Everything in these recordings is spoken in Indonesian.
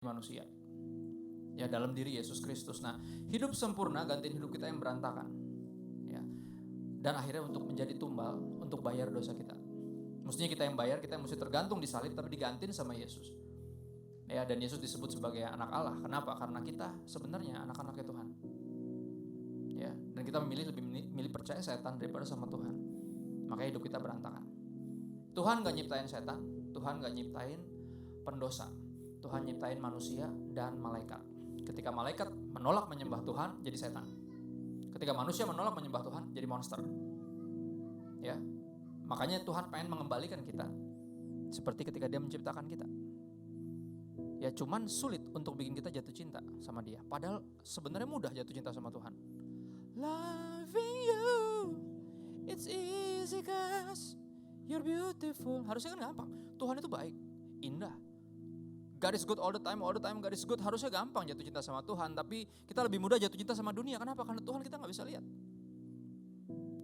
manusia. Ya, dalam diri Yesus Kristus. Nah, hidup sempurna gantiin hidup kita yang berantakan. Ya. Dan akhirnya untuk menjadi tumbal untuk bayar dosa kita. Mestinya kita yang bayar, kita yang mesti tergantung di salib tapi digantiin sama Yesus. Ya, dan Yesus disebut sebagai anak Allah. Kenapa? Karena kita sebenarnya anak-anaknya Tuhan. Ya, dan kita lebih milih percaya setan daripada sama Tuhan. Makanya hidup kita berantakan. Tuhan gak nyiptain setan, Tuhan gak nyiptain pendosa. Tuhan nyiptain manusia dan malaikat. Ketika malaikat menolak menyembah Tuhan, jadi setan. Ketika manusia menolak menyembah Tuhan, jadi monster. Ya, makanya Tuhan pengen mengembalikan kita seperti ketika Dia menciptakan kita. Ya, cuman sulit untuk bikin kita jatuh cinta sama Dia. Padahal sebenarnya mudah jatuh cinta sama Tuhan. Loving you, it's easy 'cause you're beautiful. Harusnya kan gampang. Tuhan itu baik, indah. God is good all the time God is good. Harusnya gampang jatuh cinta sama Tuhan. Tapi kita lebih mudah jatuh cinta sama dunia. Kenapa? Karena Tuhan kita gak bisa lihat.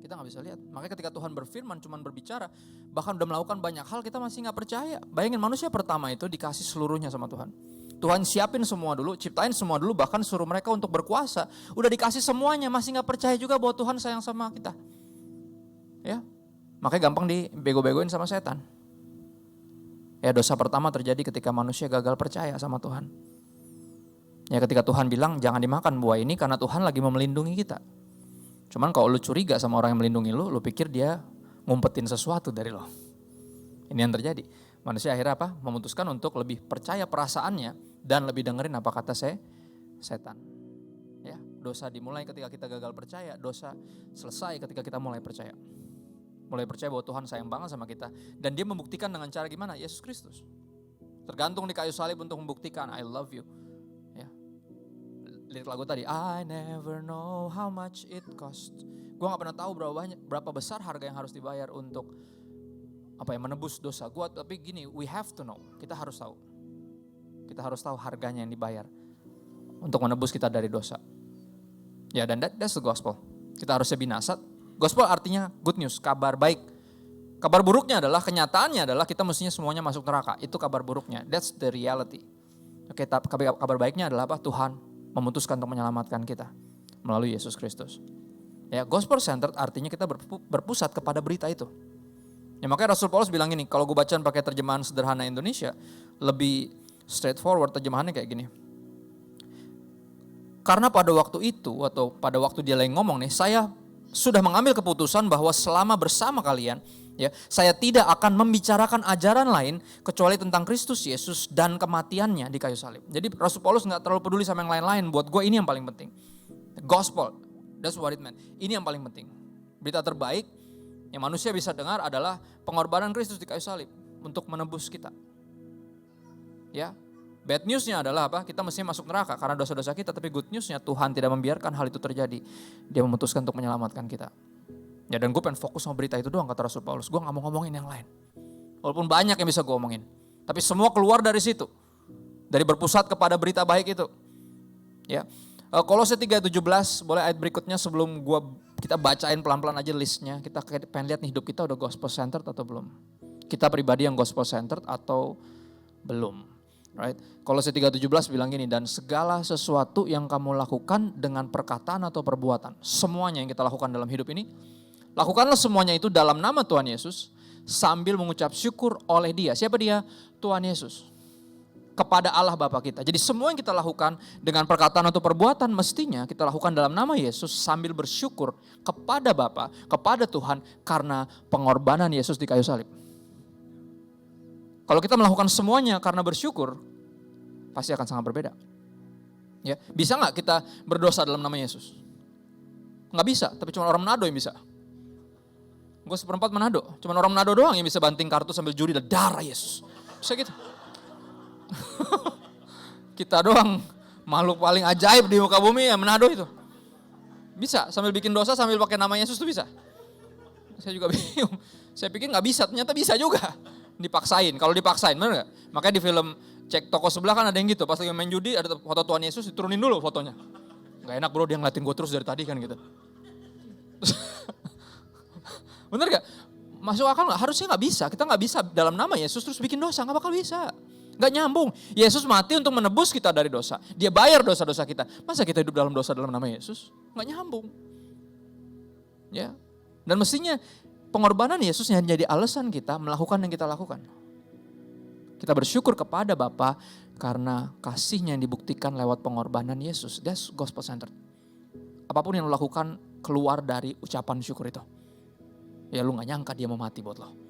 Kita gak bisa lihat. Makanya ketika Tuhan berfirman, cuman berbicara, bahkan udah melakukan banyak hal, kita masih gak percaya. Bayangin manusia pertama itu dikasih seluruhnya sama Tuhan. Tuhan siapin semua dulu, ciptain semua dulu, bahkan suruh mereka untuk berkuasa. Udah dikasih semuanya, masih gak percaya juga bahwa Tuhan sayang sama kita. Ya, makanya gampang dibego-begoin sama setan. Ya, dosa pertama terjadi ketika manusia gagal percaya sama Tuhan. Ya, ketika Tuhan bilang jangan dimakan buah ini karena Tuhan lagi mau melindungi kita. Cuman kalau lu curiga sama orang yang melindungi lu pikir dia ngumpetin sesuatu dari lo. Ini yang terjadi. Manusia akhirnya apa? Memutuskan untuk lebih percaya perasaannya dan lebih dengerin apa kata setan. Ya, dosa dimulai ketika kita gagal percaya, dosa selesai ketika kita mulai percaya. Mulai percaya bahwa Tuhan sayang banget sama kita. Dan Dia membuktikan dengan cara gimana? Yesus Kristus. Tergantung di kayu salib untuk membuktikan I love you. Ya. Lirik lagu tadi, I never know how much it cost. Gue gak pernah tahu berapa besar harga yang harus dibayar untuk menebus dosa gue. Tapi gini, we have to know. Kita harus tahu. Kita harus tahu harganya yang dibayar untuk menebus kita dari dosa. Ya, dan that's the gospel. Kita harusnya binasa. Gospel artinya good news, kabar baik. Kabar buruknya adalah, kenyataannya adalah kita mestinya semuanya masuk neraka. Itu kabar buruknya, that's the reality. Oke, kabar baiknya adalah apa? Tuhan memutuskan untuk menyelamatkan kita melalui Yesus Kristus. Ya, gospel centered artinya kita berpusat kepada berita itu. Ya, makanya Rasul Paulus bilang gini, kalau gue bacaan pakai terjemahan sederhana Indonesia, lebih straightforward terjemahannya kayak gini. Karena pada waktu itu, atau pada waktu dia lagi ngomong nih, saya sudah mengambil keputusan bahwa selama bersama kalian, ya, saya tidak akan membicarakan ajaran lain kecuali tentang Kristus Yesus dan kematiannya di kayu salib. Jadi Rasul Paulus nggak terlalu peduli sama yang lain-lain. Buat gue ini yang paling penting. Gospel, that's what it meant. Ini yang paling penting. Berita terbaik yang manusia bisa dengar adalah pengorbanan Kristus di kayu salib untuk menebus kita. Ya. Bad newsnya adalah apa? Kita mesti masuk neraka karena dosa-dosa kita. Tapi good newsnya Tuhan tidak membiarkan hal itu terjadi. Dia memutuskan untuk menyelamatkan kita. Ya, dan gue pengen fokus sama berita itu doang kata Rasul Paulus. Gue gak mau ngomongin yang lain. Walaupun banyak yang bisa gue omongin. Tapi semua keluar dari situ. Dari berpusat kepada berita baik itu. Ya. Kolose 3:17, boleh ayat berikutnya sebelum kita bacain pelan-pelan aja listnya. Kita pengen lihat nih hidup kita udah gospel centered atau belum. Kita pribadi yang gospel centered atau belum. Right? Kolose 3:17 bilang gini, dan segala sesuatu yang kamu lakukan dengan perkataan atau perbuatan, semuanya yang kita lakukan dalam hidup ini, lakukanlah semuanya itu dalam nama Tuhan Yesus, sambil mengucap syukur oleh Dia. Siapa Dia? Tuhan Yesus. Kepada Allah Bapa kita. Jadi semua yang kita lakukan dengan perkataan atau perbuatan, mestinya kita lakukan dalam nama Yesus, sambil bersyukur kepada Bapa, kepada Tuhan, karena pengorbanan Yesus di kayu salib. Kalau kita melakukan semuanya karena bersyukur, pasti akan sangat berbeda. Ya, bisa nggak kita berdosa dalam nama Yesus? Nggak bisa, tapi cuma orang Manado yang bisa. Gue seperempat Manado, cuma orang Manado doang yang bisa banting kartu sambil judi dan darah Yesus. Bisa gitu. Kita doang makhluk paling ajaib di muka bumi ya Manado itu. Bisa, sambil bikin dosa sambil pakai nama Yesus tuh bisa. Saya juga bingung. Saya pikir nggak bisa, ternyata bisa juga. Dipaksain, kalau dipaksain, bener gak? Makanya di film Cek Toko Sebelah kan ada yang gitu, pas lagi main judi ada foto Tuhan Yesus, diturunin dulu fotonya. Gak enak bro, dia ngeliatin gue terus dari tadi kan gitu. Bener gak? Masuk akal gak? Harusnya gak bisa, kita gak bisa dalam nama Yesus terus bikin dosa, gak bakal bisa. Gak nyambung. Yesus mati untuk menebus kita dari dosa. Dia bayar dosa-dosa kita. Masa kita hidup dalam dosa dalam nama Yesus? Gak nyambung. Ya. Dan mestinya pengorbanan Yesus yang jadi alasan kita melakukan yang kita lakukan. Kita bersyukur kepada Bapa karena kasihnya yang dibuktikan lewat pengorbanan Yesus. That's gospel centered. Apapun yang lo lakukan keluar dari ucapan syukur itu. Ya lu gak nyangka dia mau mati buat lo.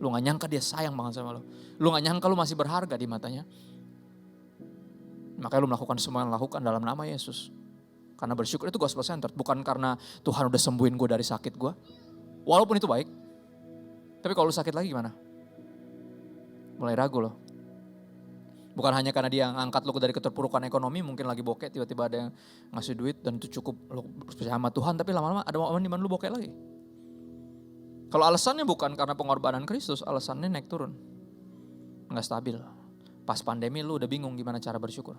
Lu gak nyangka dia sayang banget sama lu. Lu gak nyangka lu masih berharga di matanya. Makanya lu melakukan semua yang lakukan dalam nama Yesus. Karena bersyukur itu gospel centered. Bukan karena Tuhan udah sembuhin gue dari sakit gue. Walaupun itu baik. Tapi kalau lu sakit lagi gimana? Mulai ragu loh. Bukan hanya karena dia ngangkat lu dari keterpurukan ekonomi. Mungkin lagi bokeh, tiba-tiba ada yang ngasih duit dan itu cukup lu percaya sama Tuhan. Tapi lama-lama ada momen dimana lu bokeh lagi. Kalau alasannya bukan karena pengorbanan Kristus, alasannya naik turun. Nggak stabil. Pas pandemi lu udah bingung gimana cara bersyukur.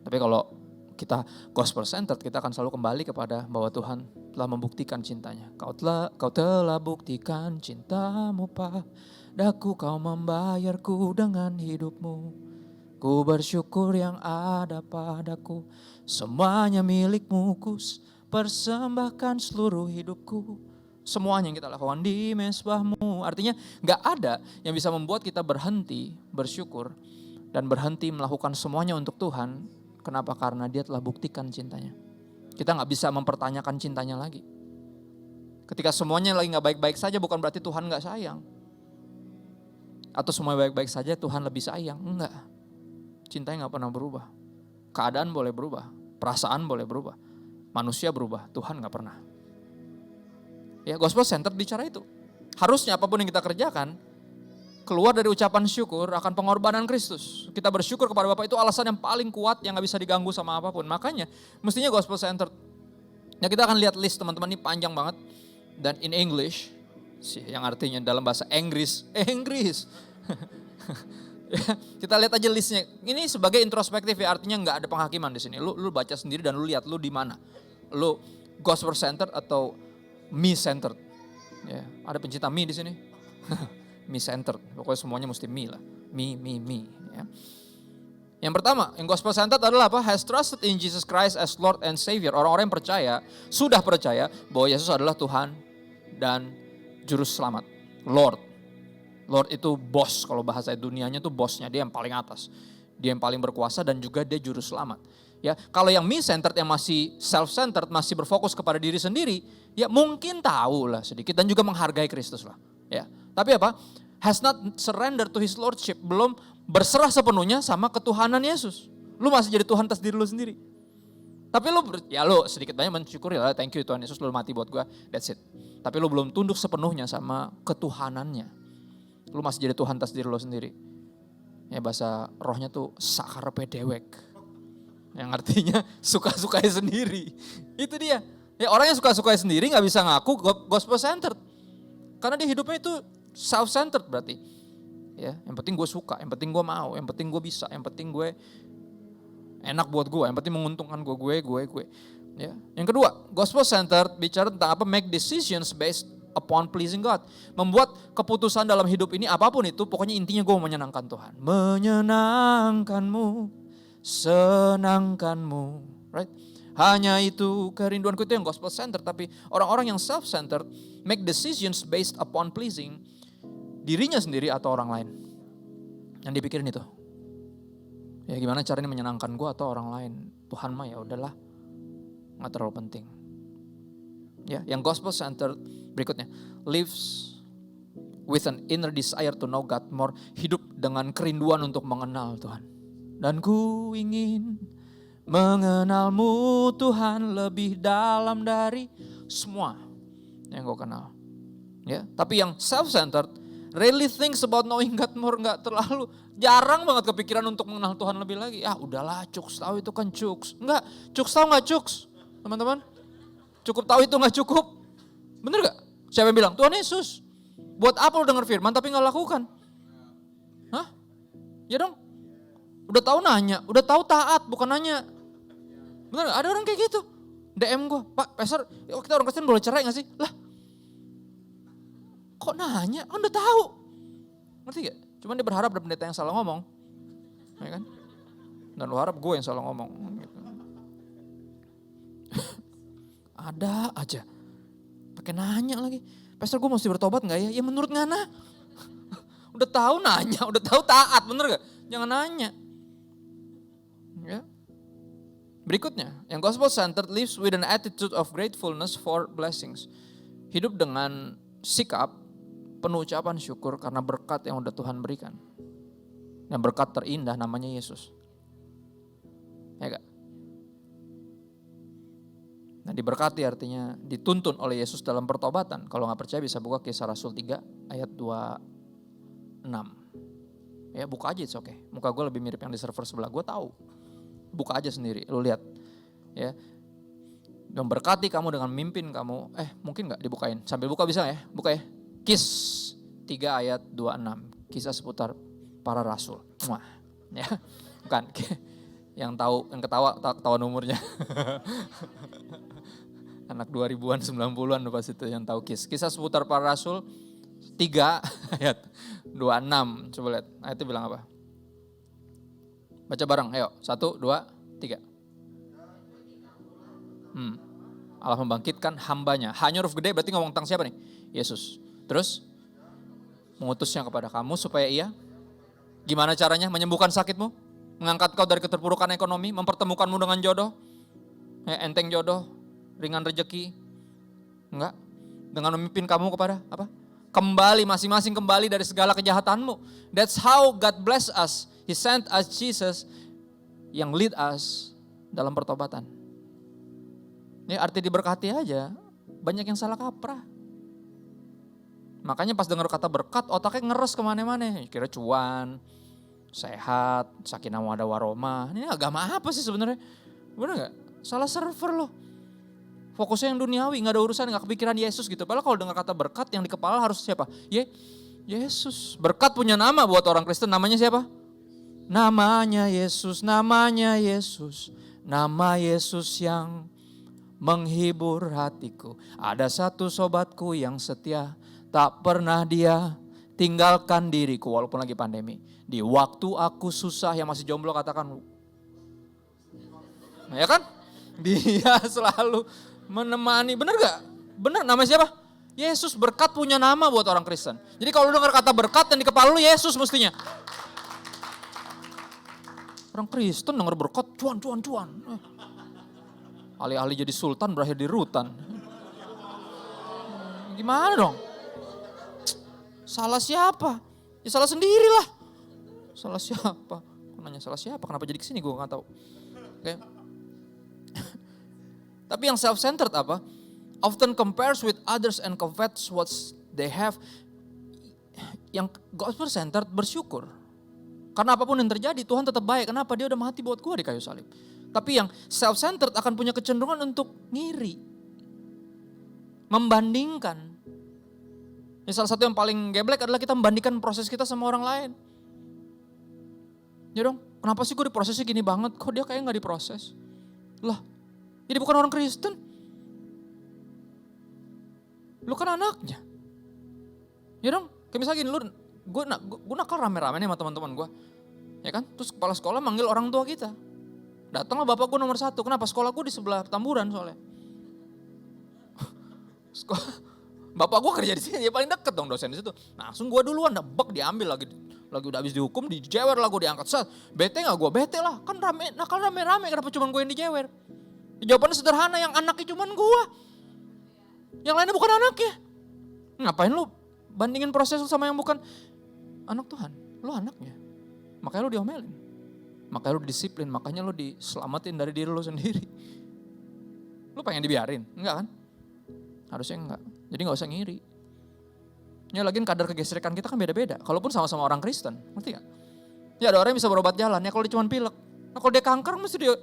Tapi kalau kita gospel centered, kita akan selalu kembali kepada bahwa Tuhan telah membuktikan cintanya. Kau telah buktikan cintamu padaku, kau membayarku dengan hidupmu. Ku bersyukur yang ada padaku, semuanya milikmu, ku persembahkan seluruh hidupku. Semuanya yang kita lakukan di mezbahmu. Artinya gak ada yang bisa membuat kita berhenti bersyukur dan berhenti melakukan semuanya untuk Tuhan. Kenapa? Karena dia telah buktikan cintanya. Kita gak bisa mempertanyakan cintanya lagi. Ketika semuanya lagi gak baik-baik saja bukan berarti Tuhan gak sayang. Atau semua baik-baik saja Tuhan lebih sayang. Enggak. Cintanya gak pernah berubah. Keadaan boleh berubah. Perasaan boleh berubah. Manusia berubah. Tuhan gak pernah. Ya, gospel centered bicara itu. Harusnya apapun yang kita kerjakan keluar dari ucapan syukur akan pengorbanan Kristus. Kita bersyukur kepada Bapa itu alasan yang paling kuat yang gak bisa diganggu sama apapun. Makanya mestinya gospel centered. Ya, kita akan lihat list teman-teman, ini panjang banget. Dan in English, yang artinya dalam bahasa Inggris. Ya, kita lihat aja listnya. Ini sebagai introspektif ya, artinya gak ada penghakiman di sini. Lu baca sendiri dan lu lihat lu di mana. Lu gospel centered atau me centered. Ya, ada pencinta me di sini. Me centered. Pokoknya semuanya mesti me lah. Me. Ya. Yang pertama, yang gospel centered adalah apa? Has trusted in Jesus Christ as Lord and Savior. Orang-orang yang percaya, sudah percaya bahwa Yesus adalah Tuhan dan Juru Selamat. Lord itu bos, kalau bahasa dunianya tuh bosnya, dia yang paling atas. Dia yang paling berkuasa dan juga dia Juru Selamat. Ya, kalau yang me-centered yang masih self-centered, masih berfokus kepada diri sendiri, ya mungkin tahu lah sedikit dan juga menghargai Kristus lah. Ya, tapi apa? Has not surrender to His Lordship, belum berserah sepenuhnya sama ketuhanan Yesus. Lu masih jadi Tuhan atas diri lu sendiri. Tapi lu sedikit banyak mensyukuri lah, thank you Tuhan Yesus lu mati buat gua, that's it. Tapi lu belum tunduk sepenuhnya sama ketuhanannya. Lu masih jadi Tuhan atas diri lu sendiri. Ya, bahasa rohnya tuh sakarepe dewek. Yang artinya suka-sukai sendiri. Itu dia. Ya, orang yang suka-sukai sendiri gak bisa ngaku gospel centered. Karena dia hidupnya itu self-centered berarti. Ya, yang penting gue suka, yang penting gue mau, yang penting gue bisa, yang penting gue enak buat gue, yang penting menguntungkan gue. Ya. Yang kedua, gospel centered bicara tentang apa? Make decisions based upon pleasing God. Membuat keputusan dalam hidup ini apapun itu, pokoknya intinya gue mau menyenangkan Tuhan. Menyenangkanmu. Senangkanmu, right? Hanya itu kerinduanku, itu yang gospel centered. Tapi orang-orang yang self centered make decisions based upon pleasing dirinya sendiri atau orang lain. Yang dipikirin itu, ya gimana caranya menyenangkan gue atau orang lain. Tuhan mah ya udahlah, nggak terlalu penting. Ya, yang gospel centered berikutnya, lives with an inner desire to know God more, hidup dengan kerinduan untuk mengenal Tuhan. Dan ku ingin mengenalmu Tuhan lebih dalam dari semua yang gue kenal. Ya, tapi yang self-centered really thinks about knowing God more, nggak terlalu, jarang banget kepikiran untuk mengenal Tuhan lebih lagi. Ya udahlah, cuks tahu itu kan cuks. Enggak, cuks tahu nggak cuks, teman-teman? Cukup tahu itu nggak cukup. Bener nggak? Siapa yang bilang Tuhan Yesus? Buat apa lu dengar firman tapi nggak lakukan? Hah? Ya dong. Udah tahu nanya, udah tahu taat, bukan nanya. Bener gak? Ada orang kayak gitu. DM gue, Pak Pastor, kita orang Kristen boleh cerai gak sih? Lah, kok nanya? Kan udah tahu. Ngerti gak? Cuman dia berharap ada pendeta yang salah ngomong. Ya kan? Dan lu harap gue yang salah ngomong. Gitu. Ada aja. Pakai nanya lagi. Pastor, gue mesti bertobat gak ya? Ya menurut Ngana. Udah tahu nanya, udah tahu taat, bener gak? Jangan nanya. Ya. Berikutnya, yang gospel centered lives with an attitude of gratefulness for blessings. Hidup dengan sikap penuh ucapan syukur karena berkat yang udah Tuhan berikan. Dan berkat terindah namanya Yesus. Ya gak? Nah, diberkati artinya dituntun oleh Yesus dalam pertobatan. Kalau gak percaya bisa buka Kisah Rasul 3 ayat 26. Ya buka aja, it's okay. Muka gue lebih mirip yang di server sebelah, gue tahu. Buka aja sendiri, lu lihat. Ya. Memberkati kamu dengan mimpin kamu. Mungkin gak dibukain? Sambil buka bisa ya? Buka ya. Kis 3 ayat 26. Kisah seputar para rasul. Wah, ya. Bukan. Yang tahu, yang ketawa umurnya. Anak 2000-an, 90-an pas itu yang tahu Kisah seputar para rasul 3 ayat 26. Coba lihat, ayatnya bilang apa? Baca bareng, ayo. 1, 2, 3. Allah membangkitkan hambanya. Hanya huruf gede berarti ngomong tentang siapa nih? Yesus. Terus? Mengutusnya kepada kamu supaya ia gimana caranya menyembuhkan sakitmu? Mengangkat kau dari keterpurukan ekonomi? Mempertemukanmu dengan jodoh? Enteng jodoh? Ringan rejeki? Enggak. Dengan memimpin kamu kepada apa? Kembali, masing-masing kembali dari segala kejahatanmu. That's how God bless us. He sent us Jesus yang lead us dalam pertobatan. Ini arti diberkati aja, banyak yang salah kaprah. Makanya pas dengar kata berkat, otaknya ngeres kemana-mana. Kira cuan, sehat, sakinah mawaddah warahmah. Ini agama apa sih sebenarnya? Bener gak? Salah server loh. Fokusnya yang duniawi, gak ada urusan, gak kepikiran Yesus gitu. Padahal kalau dengar kata berkat, yang di kepala harus siapa? Yesus. Berkat punya nama buat orang Kristen, namanya siapa? Namanya Yesus, namanya Yesus. Nama Yesus yang menghibur hatiku. Ada satu sobatku yang setia, tak pernah dia tinggalkan diriku walaupun lagi pandemi. Di waktu aku susah, yang masih jomblo katakan, ya kan? Dia selalu menemani, bener gak? Bener, namanya siapa? Yesus. Berkat punya nama buat orang Kristen. Jadi kalau lu dengar kata berkat yang di kepala lu Yesus mestinya. Orang Kristen dengar berkat, cuan. Alih-alih jadi sultan berakhir di rutan. Gimana dong? Salah siapa? Ya salah sendirilah. Salah siapa? Kok nanya salah siapa? Kenapa jadi kesini gue gak tahu. Oke. Tapi yang self-centered apa? Often compares with others and covets what they have. Yang gospel-centered bersyukur. Karena apapun yang terjadi, Tuhan tetap baik. Kenapa? Dia udah mati buat gue di kayu salib. Tapi yang self-centered akan punya kecenderungan untuk ngiri. Membandingkan. Ya, salah satu yang paling geblek adalah kita membandingkan proses kita sama orang lain. Ya dong, kenapa sih gue diprosesnya gini banget? Kok dia kayak gak diproses? Lah, jadi bukan orang Kristen. Lu kan anaknya. Ya dong, kayak misalnya gini, gue nakal rame-rame nih sama teman-teman gue. Ya kan, terus kepala sekolah manggil orang tua kita. Datanglah bapak gue nomor 1, kenapa? Sekolah gue di sebelah Tamburan soalnya. Bapak gue kerja di sini, dia paling deket dong dosen di situ. Langsung gue duluan, bek diambil lagi udah habis dihukum, dijewer lah gue diangkat. Bete gak gue? Bete lah, kan nakal rame-rame, kenapa cuma gue yang dijewer? Jawabannya sederhana, yang anaknya cuma gue. Yang lainnya bukan anaknya. Ngapain lu bandingin proses lu sama yang bukan anak Tuhan? Lu anaknya. Makanya lu diomelin. Makanya lu disiplin, makanya lu diselamatin dari diri lu sendiri. Lu pengen dibiarin? Enggak kan? Harusnya enggak. Jadi gak usah ngiri. Ya lagian kadar kegesrekan kita kan beda-beda. Kalaupun sama-sama orang Kristen, ngerti gak? Ya ada orang yang bisa berobat jalan, ya kalau dia cuma pilek. Nah kalau dia kanker mesti dia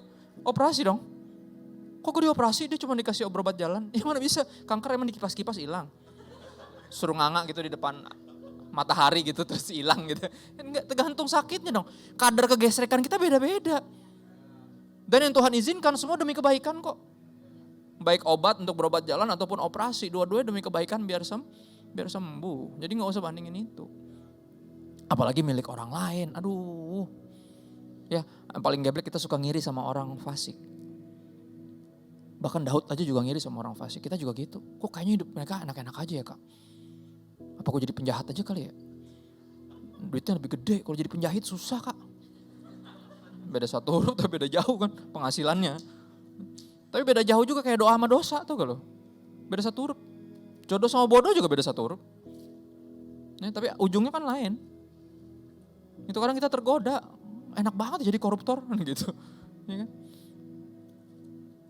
operasi dong. Kok gue dioperasi dia cuma dikasih obat jalan? Ya mana bisa, kanker emang dikipas-kipas hilang. Suruh nganga gitu di depan matahari gitu terus hilang gitu. Enggak, tergantung sakitnya dong. Kadar kegesrekan kita beda-beda. Dan yang Tuhan izinkan semua demi kebaikan kok. Baik obat untuk berobat jalan ataupun operasi, dua-duanya demi kebaikan biar sembuh. Jadi gak usah bandingin itu. Apalagi milik orang lain. Aduh. Ya, yang paling geblek kita suka ngiri sama orang fasik. Bahkan Daud aja juga ngiri sama orang fasik. Kita juga gitu. Kok kayaknya hidup mereka enak-enak aja ya, Kak? Apa aku jadi penjahat aja kali ya? Duitnya lebih gede, kalau jadi penjahit susah, Kak. Beda satu huruf tapi beda jauh kan penghasilannya. Tapi beda jauh juga kayak doa sama dosa tuh kalau. Beda satu huruf. Jodoh sama bodoh juga beda satu huruf. Ya, tapi ujungnya kan lain. Itu kadang kita tergoda. Enak banget jadi koruptor gitu. Ya kan?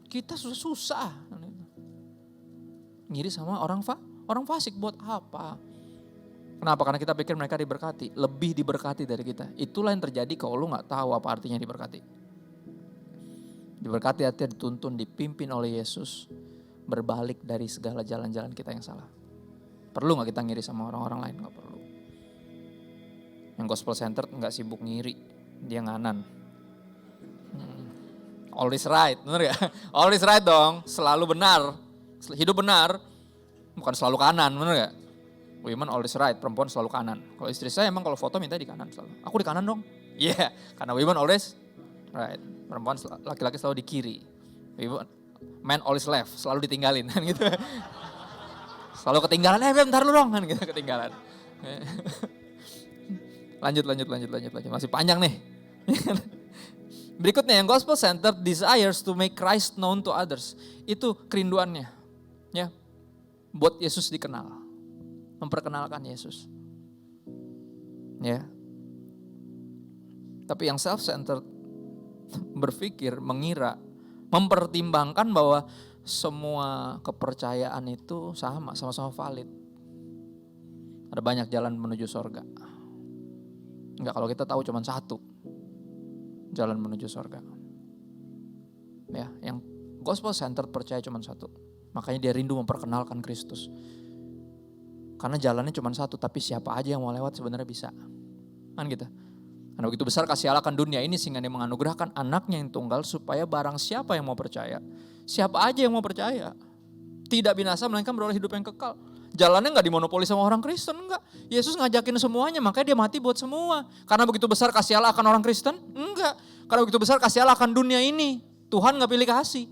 Kita susah. Ngiri sama orang fasik buat apa? Kenapa? Karena kita pikir mereka diberkati, lebih diberkati dari kita. Itulah yang terjadi kalau lu gak tahu apa artinya diberkati. Diberkati artinya dituntun, dipimpin oleh Yesus, berbalik dari segala jalan-jalan kita yang salah. Perlu gak kita ngiri sama orang-orang lain? Gak perlu. Yang gospel centered gak sibuk ngiri, dia nganan. Always right, bener gak? Always right dong, selalu benar. Hidup benar, bukan selalu kanan, bener gak? Women always right, perempuan selalu kanan. Kalau istri saya emang kalau foto minta di kanan selalu. Aku di kanan dong. Iya, karena women always right. Perempuan laki-laki selalu di kiri. Man always left, selalu ditinggalin kan gitu. Selalu ketinggalan, bentar lu dong kan gitu ketinggalan. Lanjut. Masih panjang nih. Berikutnya yang gospel centered desires to make Christ known to others. Itu kerinduannya. Ya. Buat Yesus dikenal. Memperkenalkan Yesus. Ya. Tapi yang self-centered berpikir, mengira, mempertimbangkan bahwa semua kepercayaan itu sama-sama valid. Ada banyak jalan menuju surga. Enggak, kalau kita tahu cuma satu jalan menuju surga. Ya, yang gospel centered percaya cuma satu. Makanya dia rindu memperkenalkan Kristus. Karena jalannya cuma satu, tapi siapa aja yang mau lewat sebenarnya bisa. Kan gitu. Karena begitu besar kasih Allah akan dunia ini sehingga dia menganugerahkan anaknya yang tunggal supaya barang siapa yang mau percaya. Siapa aja yang mau percaya. Tidak binasa melainkan beroleh hidup yang kekal. Jalannya gak dimonopoli sama orang Kristen, enggak. Yesus ngajakin semuanya, makanya dia mati buat semua. Karena begitu besar kasih Allah akan orang Kristen? Enggak. Karena begitu besar kasih Allah akan dunia ini. Tuhan gak pilih kasih.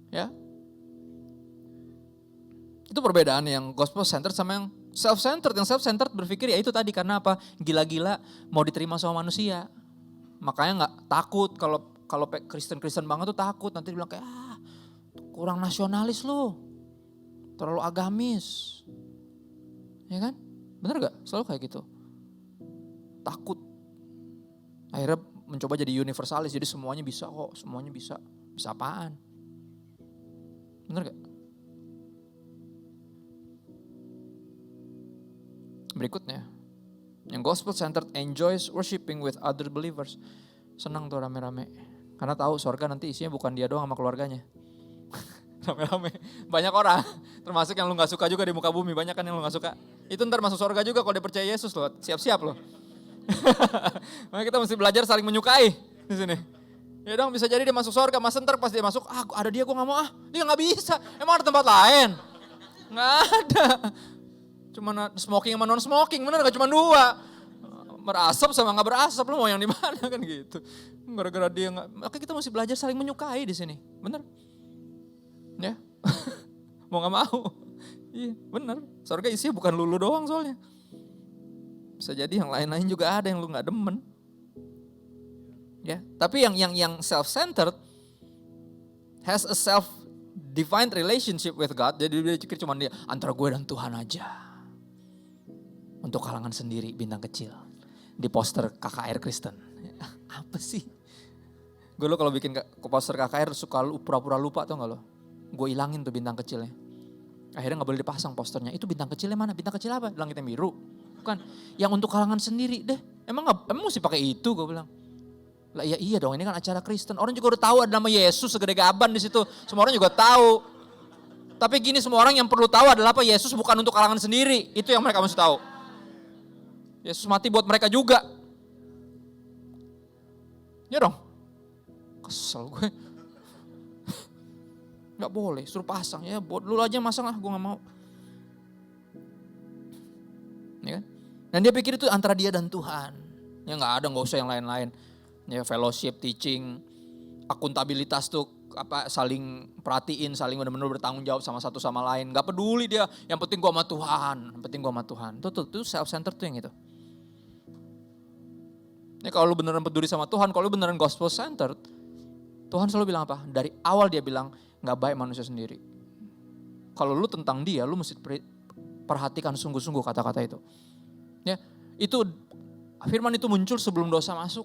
Ya. Itu perbedaan yang gospel centered sama yang self-centered. Yang self-centered berpikir ya itu tadi, karena apa? Gila-gila mau diterima sama manusia. Makanya gak takut kalau Kristen-Kristen banget tuh takut. Nanti dibilang kayak kurang nasionalis lu. Terlalu agamis. Ya kan? Bener gak? Selalu kayak gitu. Takut. Akhirnya mencoba jadi universalis. Jadi semuanya bisa kok. Semuanya bisa. Bisa apaan? Bener gak? Berikutnya. Yang gospel centered enjoys worshiping with other believers. Senang tuh rame-rame. Karena tahu surga nanti isinya bukan dia doang sama keluarganya. Rame-rame. Banyak orang. Termasuk yang lu gak suka juga di muka bumi. Banyak kan yang lu gak suka. Itu ntar masuk surga juga kalau dia percaya Yesus loh. Siap-siap loh. Makanya kita mesti belajar saling menyukai di sini. Ya dong, bisa jadi dia masuk surga. Mas ntar pas dia masuk, ada dia gue gak mau. Dia gak bisa. Emang ada tempat lain? Gak ada. Cuma smoking sama non-smoking. Bener gak? Cuma dua. Berasap sama gak berasap. Lu mau yang di mana kan gitu. Gara-gara dia gak. Makanya kita mesti belajar saling menyukai di sini. Bener? Ya, mau gak mau. Iya, bener. Surga isinya bukan lulu doang soalnya. Bisa jadi yang lain-lain juga ada yang lu gak demen. Ya, tapi yang self-centered has a self-defined relationship with God. Jadi dia pikir cuma dia antara gue dan Tuhan aja. Untuk kalangan sendiri, bintang kecil. Di poster KKR Kristen. Apa sih? Gue lo kalau bikin poster KKR suka pura-pura lupa tau gak lo? Gue ilangin tuh bintang kecilnya. Akhirnya gak boleh dipasang posternya. Itu bintang kecilnya mana? Bintang kecil apa? Langit yang biru. Bukan. Yang untuk kalangan sendiri deh. Emang mesti pakai itu gue bilang. Lah iya dong, ini kan acara Kristen. Orang juga udah tahu ada nama Yesus segede gaban di situ. Semua orang juga tahu. Tapi gini, semua orang yang perlu tahu adalah apa? Yesus bukan untuk kalangan sendiri. Itu yang mereka mesti tahu. Yesus mati buat mereka juga. Ya dong. Kesel gue. Gak boleh, suruh pasang. Ya buat lu aja masang lah, gue gak mau. Ya kan? Dan dia pikir itu antara dia dan Tuhan. Ya nggak usah yang lain-lain. Ya fellowship, teaching, akuntabilitas tuh saling perhatiin, saling benar-benar bertanggung jawab sama satu sama lain. Gak peduli dia, yang penting gua sama Tuhan, Itu self-centered tuh yang itu. Ini kalau lu beneran peduli sama Tuhan, kalau lu beneran gospel centered, Tuhan selalu bilang apa? Dari awal dia bilang gak baik manusia sendiri. Kalau lu tentang dia, lu mesti perhatikan sungguh-sungguh kata-kata itu. Ya, itu firman itu muncul sebelum dosa masuk.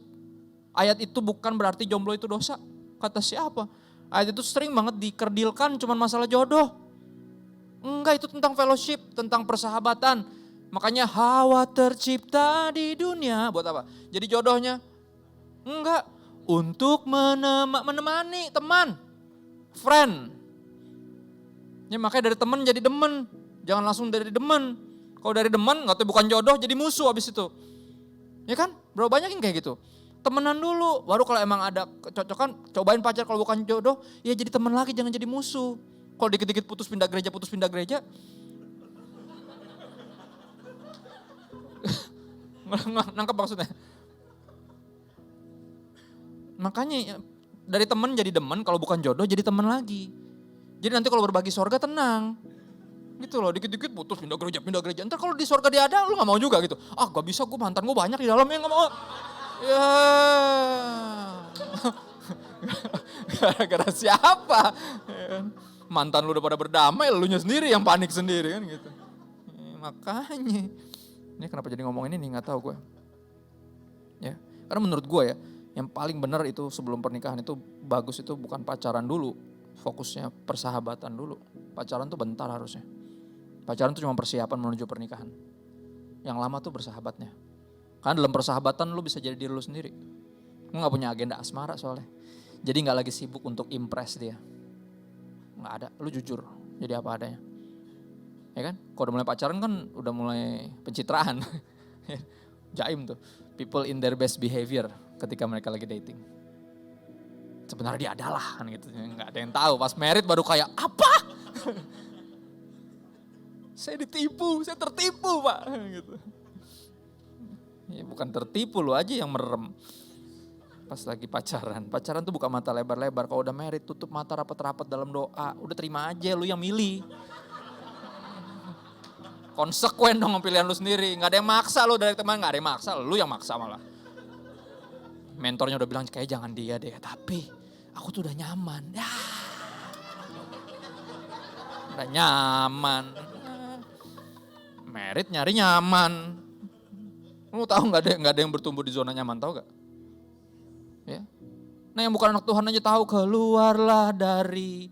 Ayat itu bukan berarti jomblo itu dosa. Kata siapa? Ayat itu sering banget dikerdilkan cuman masalah jodoh. Enggak, itu tentang fellowship, tentang persahabatan. Makanya Hawa tercipta di dunia. Buat apa? Jadi jodohnya? Enggak. Untuk menemani teman. Friend. Ya makanya dari teman jadi demen. Jangan langsung dari demen. Kalau dari demen nggak tahu bukan jodoh jadi musuh abis itu. Ya kan? Berapa banyak yang kayak gitu. Temenan dulu, baru kalau emang ada kecocokan, cobain pacar. Kalau bukan jodoh, ya jadi teman lagi, jangan jadi musuh. Kalau dikit-dikit putus pindah gereja. Nangkep maksudnya? Makanya dari teman jadi demen, kalau bukan jodoh jadi teman lagi. Jadi nanti kalau berbagi sorga tenang. Gitu loh, dikit-dikit putus pindah gereja. Ntar kalau di sorga dia ada, lu gak mau juga gitu. Ah gak bisa, mantan gue banyak di dalamnya, gak mau. Ya, gara-gara siapa? Mantan lu udah pada berdamai, lu nya sendiri yang panik sendiri kan gitu. Makanya, ini kenapa jadi ngomongin ini nggak tahu gue. Ya, karena menurut gue ya, yang paling benar itu sebelum pernikahan itu bagus itu bukan pacaran dulu, fokusnya persahabatan dulu. Pacaran tuh bentar harusnya. Pacaran tuh cuma persiapan menuju pernikahan. Yang lama tuh bersahabatnya. Karena dalam persahabatan lu bisa jadi diri lu sendiri. Lu gak punya agenda asmara soalnya. Jadi gak lagi sibuk untuk impress dia. Gak ada, lu jujur. Jadi apa adanya. Ya kan? Kalau udah mulai pacaran kan udah mulai pencitraan. Jaim tuh. People in their best behavior ketika mereka lagi dating. Sebenarnya dia adalah kan gitu. Gak ada yang tahu. Pas married baru kayak apa? Saya tertipu Pak. Gitu. Ya bukan tertipu, lu aja yang merem pas lagi pacaran. Pacaran tuh buka mata lebar-lebar. Kalau udah married tutup mata rapat-rapat dalam doa. Udah terima aja, lu yang milih. Konsekuen dong pilihan lu sendiri. Gak ada yang maksa lu dari teman, gak ada yang maksa. Lu yang maksa malah. Mentornya udah bilang kayak jangan dia deh. Tapi aku tuh udah nyaman. Ya. Udah nyaman. Married nyari nyaman. Lu tahu nggak ada yang bertumbuh di zona nyaman, tahu gak? Ya. Nah yang bukan anak Tuhan aja tahu keluarlah dari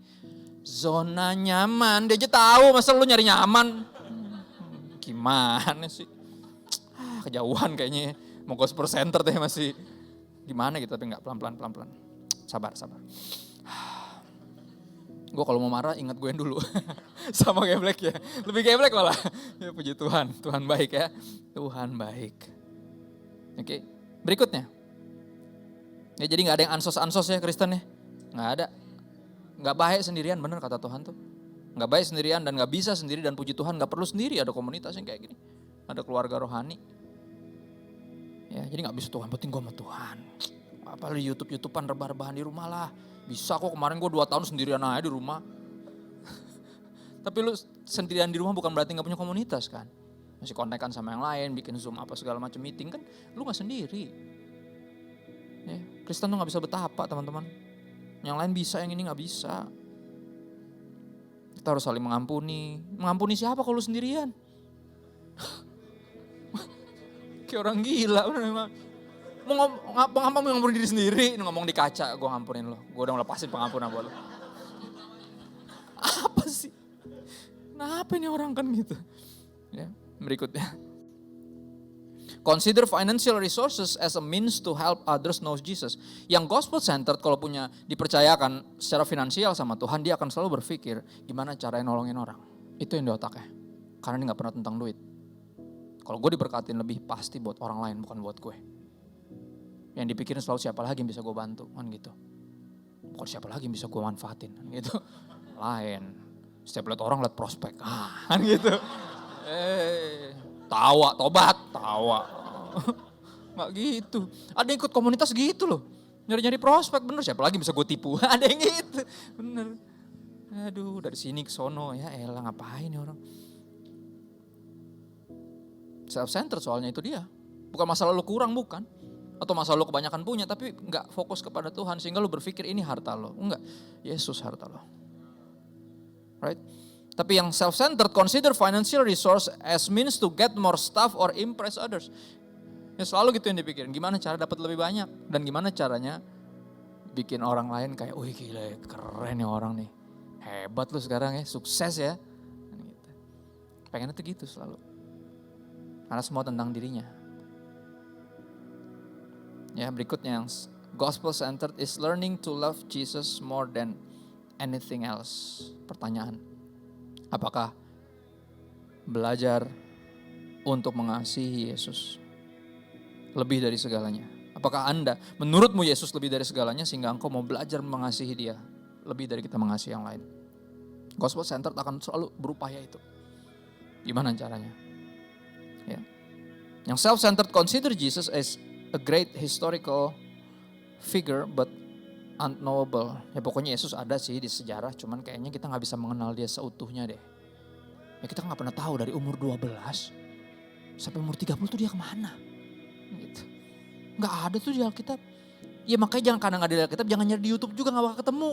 zona nyaman. Dia aja tahu, masa lu nyari nyaman? Gimana sih? Kejauhan kayaknya. Mau gospel center deh masih gimana gitu, tapi nggak pelan-pelan. Sabar. Gue kalau mau marah ingat gue yang dulu. Sama kayak Black ya. Lebih kayak Black malah. Ya puji Tuhan. Tuhan baik ya. Tuhan baik. Oke. Berikutnya. Ya jadi gak ada yang ansos-ansos ya Kristen ya. Gak ada. Gak baik sendirian, bener kata Tuhan tuh. Gak baik sendirian dan gak bisa sendiri, dan puji Tuhan gak perlu sendiri. Ada komunitas yang kayak gini. Ada keluarga rohani. Ya jadi gak bisa Tuhan, penting gue sama Tuhan. Apalagi YouTube-YouTubean rebah-rebahan di rumah lah. Bisa kok, kemarin gue 2 tahun sendirian aja di rumah. Tapi lu sendirian di rumah bukan berarti gak punya komunitas kan. Masih kontekan sama yang lain, bikin Zoom apa segala macam meeting kan. Lu gak sendiri. Ya, Kristen tuh gak bisa betapa teman-teman. Yang lain bisa, yang ini gak bisa. Kita harus saling mengampuni. Mengampuni siapa kalau lu sendirian? Kayak orang gila. Mau ngampuni diri sendiri, ngomong di kaca, gue ngampunin lo. Gue udah ngelepasin pengampunan buat lo. Apa sih? Kenapa ini orang kan gitu? Ya, berikutnya. Consider financial resources as a means to help others know Jesus. Yang gospel centered kalau punya dipercayakan secara finansial sama Tuhan, dia akan selalu berpikir gimana caranya nolongin orang. Itu yang di otaknya. Karena dia gak pernah tentang duit. Kalau gue diberkatin lebih pasti buat orang lain, bukan buat gue. Yang dipikirin selalu siapa lagi yang bisa gue bantu, kan gitu. Bukan siapa lagi yang bisa gue manfaatin, kan gitu. Lain. Setiap lihat orang lihat prospek, kan gitu. tawa, tobat, tawa. Nggak gitu. Ada yang ikut komunitas gitu loh. Nyari-nyari prospek, bener siapa lagi bisa gue tipu. Ada yang gitu, bener. Aduh, dari sini ke sono, ya elah ngapain nih orang. Self-centered soalnya itu dia. Bukan masalah lu kurang, bukan. Atau masalah lu kebanyakan punya, tapi nggak fokus kepada Tuhan. Sehingga lu berpikir ini harta lo. Enggak, Yesus harta lo. Right? Tapi yang self-centered, consider financial resource as means to get more stuff or impress others. Ya selalu gitu yang dipikirin, gimana cara dapat lebih banyak. Dan gimana caranya bikin orang lain kayak, wih gila keren ya orang nih. Hebat lu sekarang ya, sukses ya. Gitu. Pengennya tuh gitu selalu. Karena semua tentang dirinya. Ya berikutnya yang gospel centered is learning to love Jesus more than anything else. Pertanyaan, apakah belajar untuk mengasihi Yesus lebih dari segalanya? Apakah Anda, menurutmu Yesus lebih dari segalanya sehingga engkau mau belajar mengasihi dia lebih dari kita mengasihi yang lain? Gospel centered akan selalu berupaya itu. Gimana caranya? Ya. Yang self-centered consider Jesus as a great historical figure but unknowable. Ya pokoknya Yesus ada sih di sejarah, cuman kayaknya kita gak bisa mengenal dia seutuhnya deh. Ya kita gak pernah tahu dari umur 12 sampai umur 30 tuh dia kemana. Gitu. Gak ada tuh di Alkitab. Ya makanya jangan, karena gak ada di Alkitab, jangan nyari di YouTube juga, gak bakal ketemu.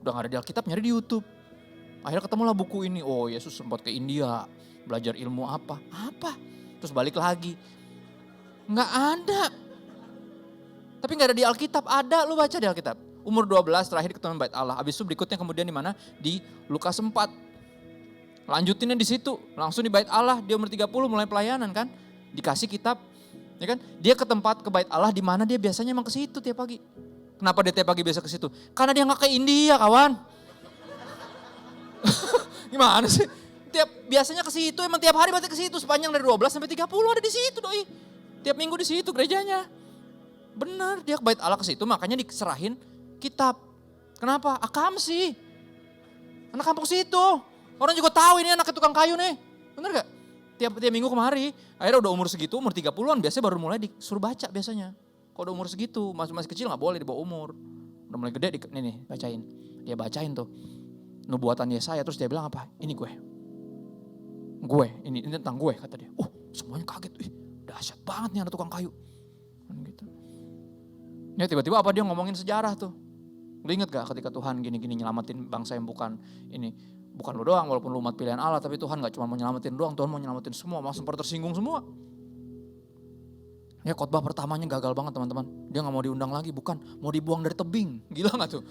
Udah gak ada di Alkitab, nyari di YouTube. Akhirnya ketemulah buku ini, oh Yesus sempat ke India, belajar ilmu apa. Terus balik lagi. Gak ada. Tapi gak ada di Alkitab, ada, lu baca di Alkitab. Umur 12 terakhir ketemu bait Allah. Habis itu berikutnya kemudian di mana? Di Lukas 4. Lanjutinnya di situ, langsung di bait Allah, dia umur 30 mulai pelayanan kan. Dikasih kitab, ya kan? Dia ke tempat ke bait Allah di mana dia biasanya emang ke situ tiap pagi. Kenapa dia tiap pagi biasa ke situ? Karena dia gak ke India, kawan. Gimana sih? Biasanya ke situ, emang tiap hari berarti ke situ, sepanjang dari 12 sampai 30 ada di situ doi. Tiap minggu di situ gerejanya. Benar, dia ke bait Allah ke situ, makanya diserahin kitab. Kenapa? Akam sih. Anak kampung situ. Orang juga tahu ini anak tukang kayu nih. Bener gak? Tiap minggu kemari, akhirnya udah umur segitu, umur 30-an biasanya baru mulai disuruh baca biasanya. Kalau udah umur segitu, masih kecil gak boleh dibawa umur. Udah mulai gede, nih bacain. Dia bacain tuh. Nubuatan Yesaya, terus dia bilang apa? Ini gue. Ini tentang gue kata dia. Semuanya kaget. Dahsyat banget nih anak tukang kayu. Gitu. Ya tiba-tiba apa dia ngomongin sejarah tuh. Lu inget gak ketika Tuhan gini-gini nyelamatin bangsa yang bukan lu doang, walaupun lu umat pilihan Allah, tapi Tuhan gak cuma mau nyelamatin doang, Tuhan mau nyelamatin semua, malah sempat tersinggung semua. Ya khotbah pertamanya gagal banget teman-teman. Dia gak mau diundang lagi, bukan, mau dibuang dari tebing. Gila gak tuh?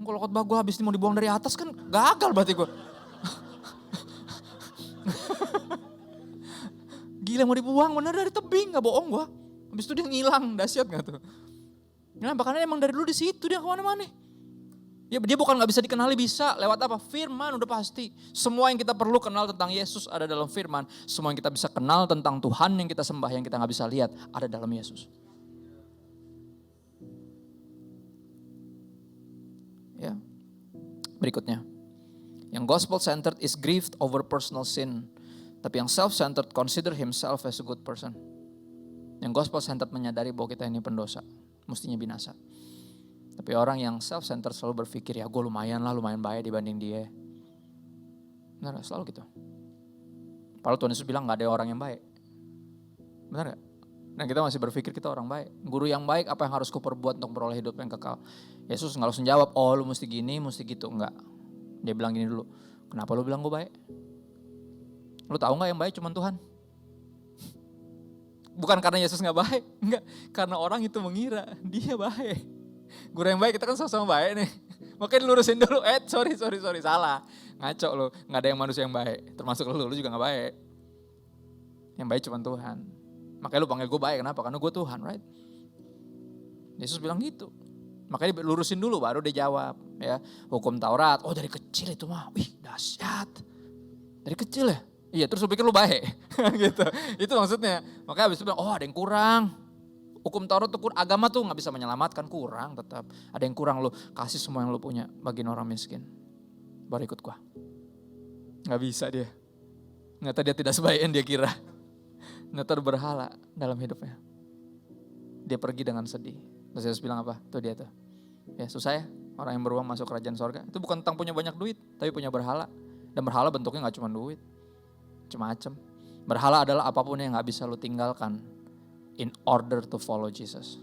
Kalau khotbah gue habis mau dibuang dari atas kan gagal berarti gue. Gila mau dibuang bener dari tebing, gak bohong gue. Habis itu dia ngilang, dahsyat gak tuh? Nah, bahkan emang dari dulu di situ dia kemana-mana. Dia bukan gak bisa dikenali, bisa lewat apa? Firman udah pasti. Semua yang kita perlu kenal tentang Yesus ada dalam firman. Semua yang kita bisa kenal tentang Tuhan yang kita sembah, yang kita gak bisa lihat, ada dalam Yesus. Ya. Berikutnya. Yang gospel centered is grieved over personal sin. Tapi yang self-centered consider himself as a good person. Yang gospel centered menyadari bahwa kita ini pendosa, mestinya binasa. Tapi orang yang self-centered selalu berpikir, ya gue lumayan baik dibanding dia. Benar gak? Selalu gitu. Padahal Tuhan Yesus bilang gak ada orang yang baik. Benar gak? Dan kita masih berpikir kita orang baik. Guru yang baik, apa yang harus kuperbuat untuk memperoleh hidup yang kekal? Yesus gak langsung jawab, oh lu mesti gini, mesti gitu. Enggak. Dia bilang gini dulu, kenapa lu bilang gue baik? Lu tahu gak yang baik cuma Tuhan? Bukan karena Yesus gak baik, enggak. Karena orang itu mengira dia baik. Guru yang baik kita kan sama-sama baik nih. Makanya dilurusin dulu, sorry, salah. Ngaco lu, gak ada yang manusia yang baik. Termasuk lu juga gak baik. Yang baik cuma Tuhan. Makanya lu panggil gue baik, kenapa? Karena gue Tuhan, right? Yesus bilang gitu. Makanya lurusin dulu baru dia jawab. Ya, hukum Taurat, oh dari kecil itu mah, wih dahsyat. Dari kecil ya? Iya, terus lu pikir lu baik. Gitu. Itu maksudnya. Makanya habis itu bilang, oh ada yang kurang. Hukum Taurat tuh agama tuh gak bisa menyelamatkan, kurang tetap. Ada yang kurang, lu kasih semua yang lu punya bagiin orang miskin. Baru ikut gua. Gak bisa dia. Ternyata dia tidak sebaik yang dia kira. Ternyata berhala dalam hidupnya. Dia pergi dengan sedih. Terus Yesus bilang apa? Tuh dia tuh. Ya susah ya orang yang beruang masuk kerajaan sorga. Itu bukan tentang punya banyak duit, tapi punya berhala. Dan berhala bentuknya gak cuma duit, macam-macam. Berhala adalah apapun yang gak bisa lu tinggalkan in order to follow Jesus.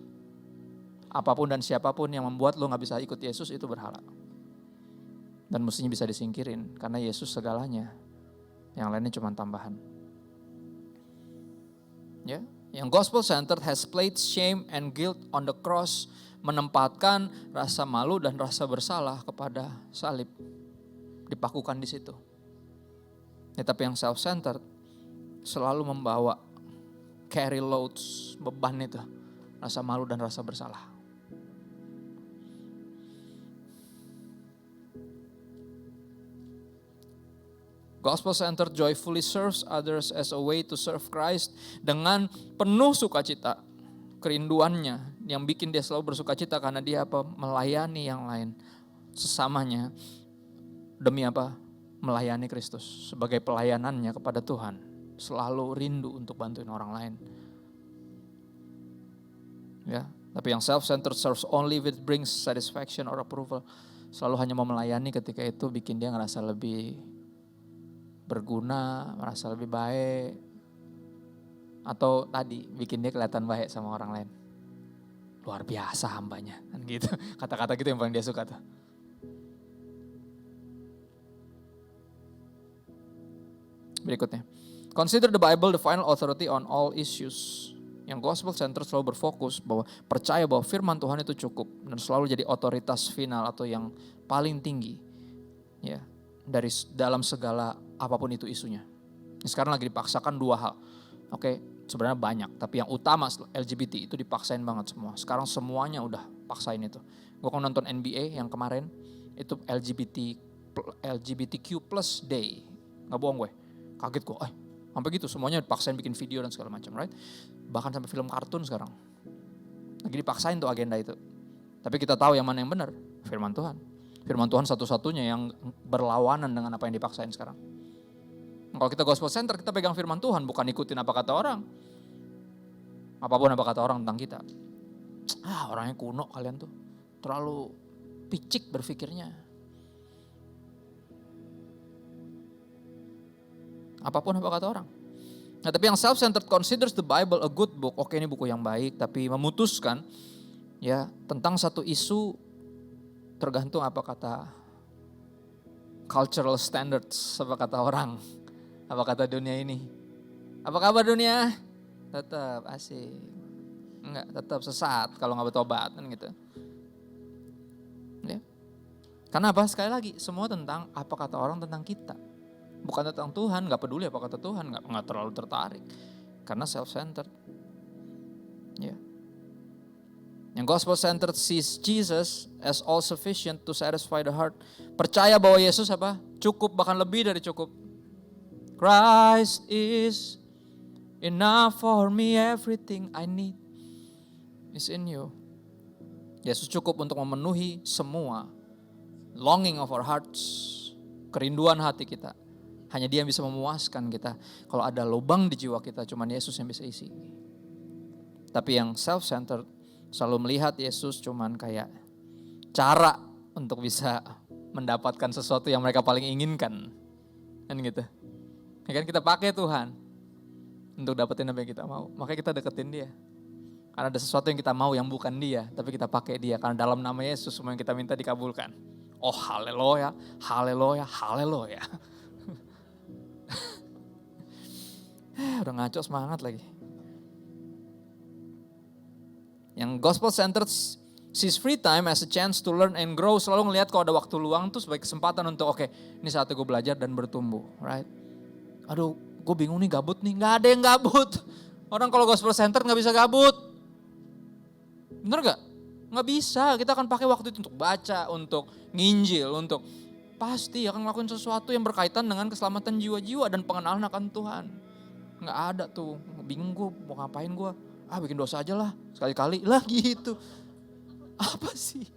Apapun dan siapapun yang membuat lu gak bisa ikut Yesus itu berhala. Dan mestinya bisa disingkirin karena Yesus segalanya. Yang lainnya cuma tambahan. Ya, yang gospel centered has placed shame and guilt on the cross, menempatkan rasa malu dan rasa bersalah kepada salib. Dipakukan di situ. Ya, tapi yang self centered selalu membawa carry loads, beban itu, rasa malu dan rasa bersalah. Gospel-centered joyfully serves others as a way to serve Christ dengan penuh sukacita. Kerinduannya yang bikin dia selalu bersukacita karena dia melayani yang lain. Sesamanya demi apa? Melayani Kristus. Sebagai pelayanannya kepada Tuhan. Selalu rindu untuk bantuin orang lain. Ya, tapi yang self-centered serves only if it brings satisfaction or approval. Selalu hanya mau melayani ketika itu bikin dia ngerasa lebih berguna, merasa lebih baik, atau tadi bikin dia kelihatan baik sama orang lain. Luar biasa hambanya, kan gitu. Kata-kata gitu yang paling dia suka tuh. Berikutnya, consider the Bible the final authority on all issues. Yang gospel center selalu berfokus bahwa percaya bahwa firman Tuhan itu cukup dan selalu jadi otoritas final atau yang paling tinggi, ya, dari dalam segala apapun itu isunya. Sekarang lagi dipaksakan dua hal. Oke, sebenarnya banyak, tapi yang utama LGBT itu dipaksain banget semua. Sekarang semuanya udah paksain itu. Gue kan nonton NBA yang kemarin itu LGBTQ plus day. Nggak bohong gue, kaget gue. Sampai gitu semuanya dipaksain bikin video dan segala macam, right? Bahkan sampai film kartun sekarang lagi dipaksain tuh agenda itu. Tapi kita tahu yang mana yang benar, firman Tuhan. Firman Tuhan satu-satunya yang berlawanan dengan apa yang dipaksain sekarang. Kalau kita gospel center, kita pegang firman Tuhan, bukan ikutin apa kata orang. Apapun apa kata orang tentang kita. Orangnya kuno kalian tuh. Terlalu picik berpikirnya. Apapun apa kata orang. Nah, tapi yang self-centered considers the Bible a good book. Oke, ini buku yang baik, tapi memutuskan ya tentang satu isu tergantung apa kata cultural standards, apa kata orang. Apa kata dunia ini? Apa kabar dunia? Tetap asik. Enggak, tetap sesat kalau nggak bertobat kan gitu. Ya. Karena apa? Sekali lagi, semua tentang apa kata orang tentang kita. Bukan tentang Tuhan, nggak peduli apa kata Tuhan, nggak terlalu tertarik. Karena self-centered. Ya. Yang gospel-centered sees Jesus as all sufficient to satisfy the heart. Percaya bahwa Yesus apa? Cukup, bahkan lebih dari cukup. Christ is enough for me, everything I need is in you. Yesus cukup untuk memenuhi semua longing of our hearts, kerinduan hati kita. Hanya Dia yang bisa memuaskan kita. Kalau ada lubang di jiwa kita, cuma Yesus yang bisa isi. Tapi yang self-centered selalu melihat Yesus cuman kayak cara untuk bisa mendapatkan sesuatu yang mereka paling inginkan. Kan gitu. Ya kan kita pakai Tuhan untuk dapetin apa yang kita mau. Makanya kita deketin Dia. Karena ada sesuatu yang kita mau yang bukan Dia, tapi kita pakai Dia. Karena dalam nama Yesus semua yang kita minta dikabulkan. Oh haleluya, haleluya, haleluya. Udah ngaco semangat lagi. Yang gospel centered sees free time as a chance to learn and grow. Selalu ngelihat kalau ada waktu luang tuh sebagai kesempatan untuk oke, ini saatnya gue belajar dan bertumbuh, right? Aduh, gue bingung nih, gabut nih. Gak ada yang gabut. Orang kalau gospel center gak bisa gabut. Bener gak? Gak bisa. Kita akan pakai waktu itu untuk baca, untuk nginjil, untuk pasti akan ngelakuin sesuatu yang berkaitan dengan keselamatan jiwa-jiwa dan pengenalan akan Tuhan. Gak ada tuh. Bingung gue mau ngapain gue. Bikin dosa aja lah. Sekali-kali lah gitu. Apa sih?